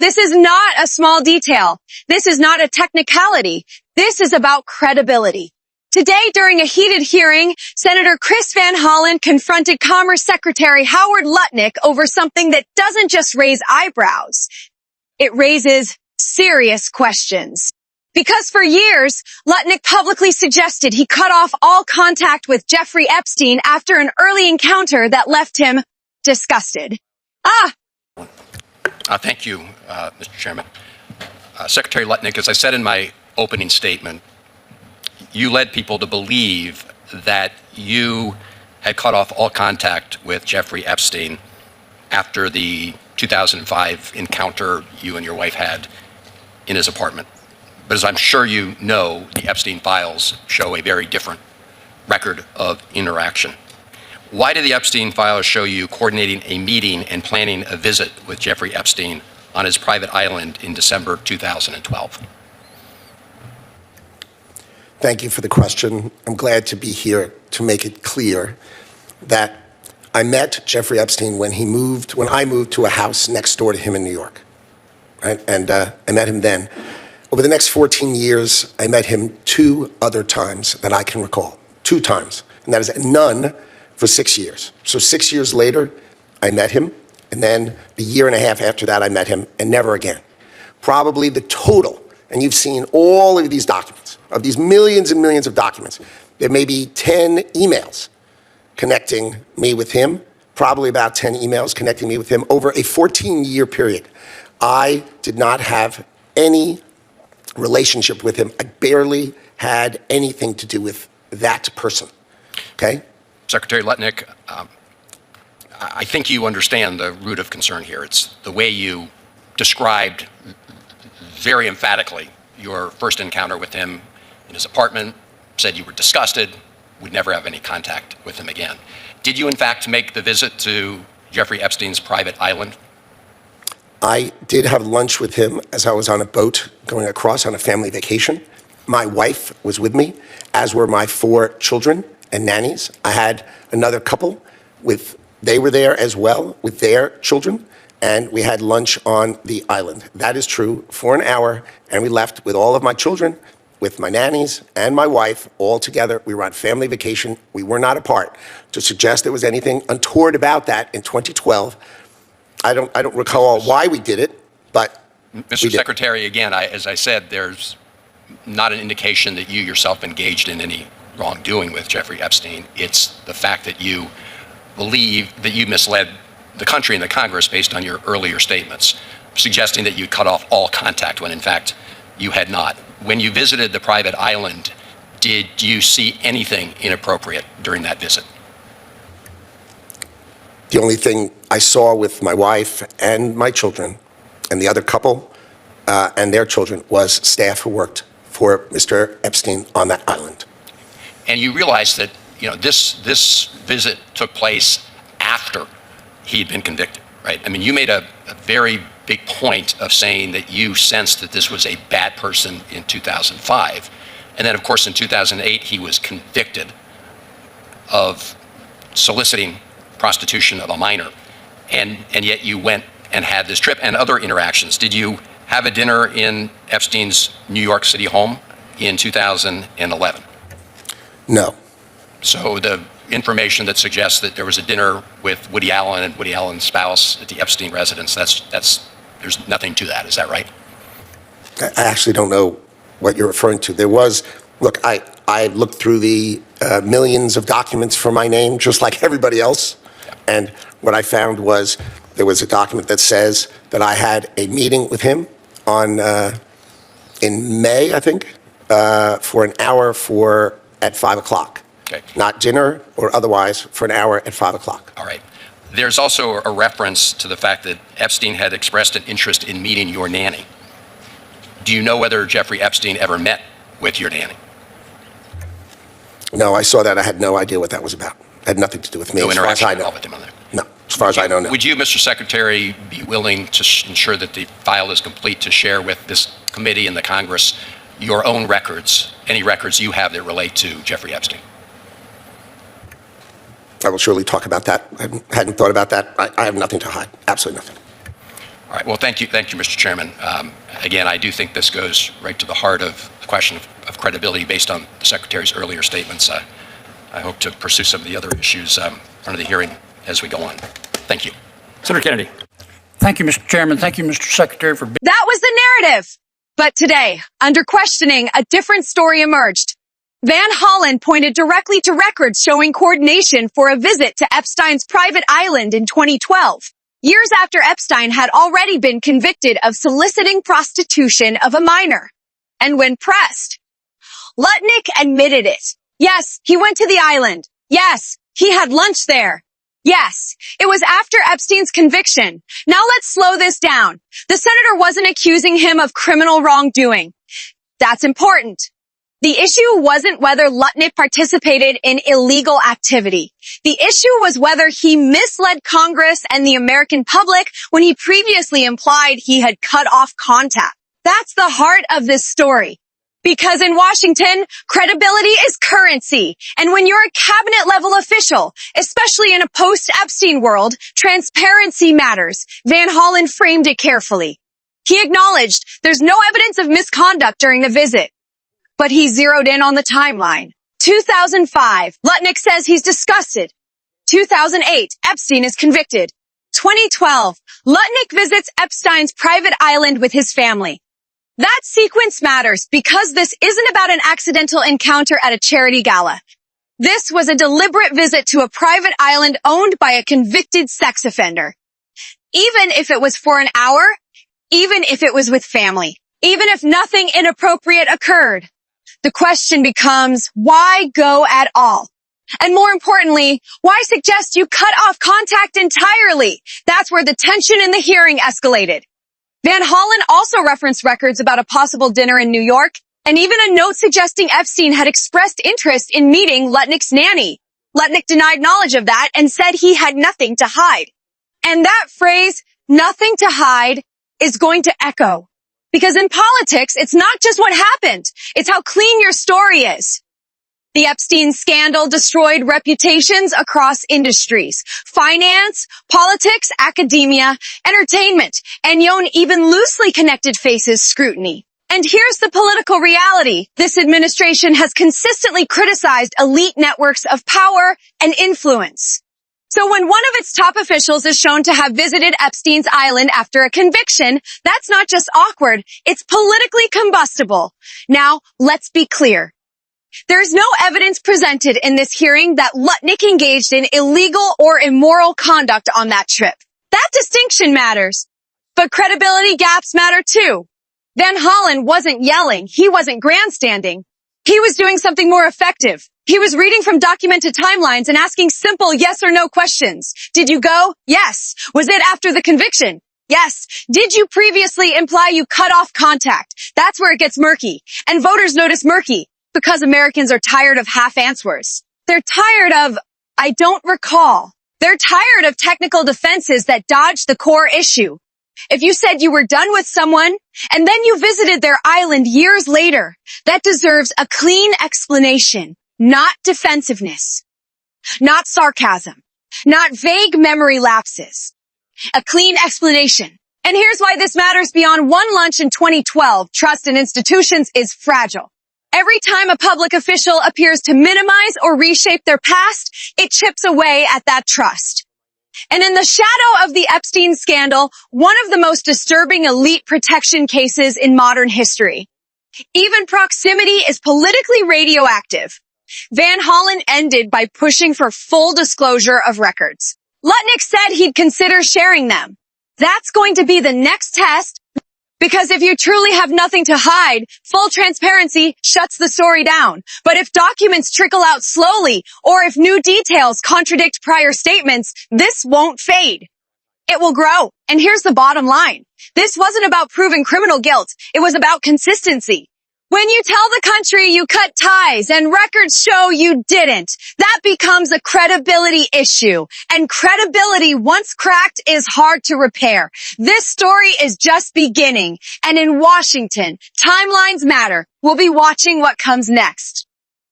This is not a small detail. This is not a technicality. This is about credibility. Today, during a heated hearing, Senator Chris Van Hollen confronted Commerce Secretary Howard Lutnick over something that doesn't just raise eyebrows. It raises serious questions. Because for years, Lutnick publicly suggested he cut off all contact with Jeffrey Epstein after an early encounter that left him disgusted. Thank you, Mr. Chairman. Secretary Lutnick, as I said in my opening statement, you led people to believe that you had cut off all contact with Jeffrey Epstein after the 2005 encounter you and your wife had in his apartment. But as I'm sure you know, the Epstein files show a very different record of interaction. Why did the Epstein files show you coordinating a meeting and planning a visit with Jeffrey Epstein on his private island in December 2012? Thank you for the question. I'm glad to be here to make it clear that I met Jeffrey Epstein when I moved to a house next door to him in New York, right? And I met him then. Over the next 14 years, I met him 2 other times that I can recall, 2 times, and that is none for 6 years. So 6 years later, I met him, and then the year and a half after that, I met him, and never again. Probably the total, and you've seen all of these documents, of these millions and millions of documents, there may be 10 emails connecting me with him, probably about 10 emails connecting me with him over a 14-year period. I did not have any relationship with him. I barely had anything to do with that person, okay? Secretary Lutnick, I think you understand the root of concern here. It's the way you described very emphatically your first encounter with him in his apartment, said you were disgusted, would never have any contact with him again. Did you, in fact, make the visit to Jeffrey Epstein's private island? I did have lunch with him as I was on a boat going across on a family vacation. My wife was with me, as were my 4 children and nannies. I had another couple they were there as well with their children, and we had lunch on the island. That is true, for an hour, and we left with all of my children, with my nannies and my wife, all together. We were on family vacation. We were not apart. To suggest there was anything untoward about that in 2012, I don't recall why we did it, but Mr. Secretary, again, as I said, there's not an indication that you yourself engaged in any wrongdoing with Jeffrey Epstein. It's the fact that you believe that you misled the country and the Congress based on your earlier statements, suggesting that you cut off all contact when, in fact, you had not. When you visited the private island, did you see anything inappropriate during that visit? The only thing I saw with my wife and my children and the other couple and their children was staff who worked for Mr. Epstein on that island. And you realize that this visit took place after he had been convicted, right? I mean, you made a very big point of saying that you sensed that this was a bad person in 2005. And then, of course, in 2008, he was convicted of soliciting prostitution of a minor. And yet you went and had this trip and other interactions. Did you have a dinner in Epstein's New York City home in 2011? No. So the information that suggests that there was a dinner with Woody Allen and Woody Allen's spouse at the Epstein residence, there's nothing to that. Is that right? I actually don't know what you're referring to. There was, look, I looked through the millions of documents for my name, just like everybody else. Yeah. And what I found was there was a document that says that I had a meeting with him in May, I think, for an hour at 5 o'clock. Okay. Not dinner or otherwise, for an hour at 5 o'clock. All right. There's also a reference to the fact that Epstein had expressed an interest in meeting your nanny. Do you know whether Jeffrey Epstein ever met with your nanny? No, I saw that. I had no idea what that was about. It had nothing to do with me. No as far as interaction I at know. all with him on there? No, as far as I know, no. Would you, Mr. Secretary, be willing to ensure that the file is complete to share with this committee and the Congress your own records, any records you have that relate to Jeffrey Epstein? I will surely talk about that. I hadn't thought about that. I have nothing to hide. Absolutely nothing. All right. Well, thank you, Mr. Chairman. Again, I do think this goes right to the heart of the question of credibility based on the Secretary's earlier statements. I hope to pursue some of the other issues under the hearing as we go on. Thank you. Senator Kennedy. Thank you, Mr. Chairman. Thank you, Mr. Secretary, for being. That was the narrative. But today, under questioning, a different story emerged. Van Hollen pointed directly to records showing coordination for a visit to Epstein's private island in 2012, years after Epstein had already been convicted of soliciting prostitution of a minor. And when pressed, Lutnick admitted it. Yes, he went to the island. Yes, he had lunch there. Yes, it was after Epstein's conviction. Now let's slow this down. The senator wasn't accusing him of criminal wrongdoing. That's important. The issue wasn't whether Lutnick participated in illegal activity. The issue was whether he misled Congress and the American public when he previously implied he had cut off contact. That's the heart of this story. Because in Washington, credibility is currency. And when you're a cabinet-level official, especially in a post-Epstein world, transparency matters. Van Hollen framed it carefully. He acknowledged there's no evidence of misconduct during the visit. But he zeroed in on the timeline. 2005, Lutnick says he's disgusted. 2008, Epstein is convicted. 2012, Lutnick visits Epstein's private island with his family. That sequence matters because this isn't about an accidental encounter at a charity gala. This was a deliberate visit to a private island owned by a convicted sex offender. Even if it was for an hour, even if it was with family, even if nothing inappropriate occurred, the question becomes, why go at all? And more importantly, why suggest you cut off contact entirely? That's where the tension in the hearing escalated. Van Hollen also referenced records about a possible dinner in New York, and even a note suggesting Epstein had expressed interest in meeting Lutnick's nanny. Lutnick denied knowledge of that and said he had nothing to hide. And that phrase, nothing to hide, is going to echo. Because in politics, it's not just what happened, it's how clean your story is. The Epstein scandal destroyed reputations across industries, finance, politics, academia, entertainment, and even loosely connected faces scrutiny. And here's the political reality. This administration has consistently criticized elite networks of power and influence. So when one of its top officials is shown to have visited Epstein's island after a conviction, that's not just awkward, it's politically combustible. Now, let's be clear. There's no evidence presented in this hearing that Lutnick engaged in illegal or immoral conduct on that trip. That distinction matters. But credibility gaps matter too. Van Hollen wasn't yelling. He wasn't grandstanding. He was doing something more effective. He was reading from documented timelines and asking simple yes or no questions. Did you go? Yes. Was it after the conviction? Yes. Did you previously imply you cut off contact? That's where it gets murky. And voters notice murky. Because Americans are tired of half answers. They're tired of, I don't recall. They're tired of technical defenses that dodge the core issue. If you said you were done with someone, and then you visited their island years later, that deserves a clean explanation, not defensiveness, not sarcasm, not vague memory lapses. A clean explanation. And here's why this matters beyond one lunch in 2012. Trust in institutions is fragile. Every time a public official appears to minimize or reshape their past, it chips away at that trust. And in the shadow of the Epstein scandal, one of the most disturbing elite protection cases in modern history. Even proximity is politically radioactive. Van Hollen ended by pushing for full disclosure of records. Lutnick said he'd consider sharing them. That's going to be the next test. Because if you truly have nothing to hide, full transparency shuts the story down. But if documents trickle out slowly, or if new details contradict prior statements, this won't fade. It will grow. And here's the bottom line. This wasn't about proving criminal guilt. It was about consistency. When you tell the country you cut ties and records show you didn't, that becomes a credibility issue. And credibility, once cracked, is hard to repair. This story is just beginning. And in Washington, timelines matter. We'll be watching what comes next.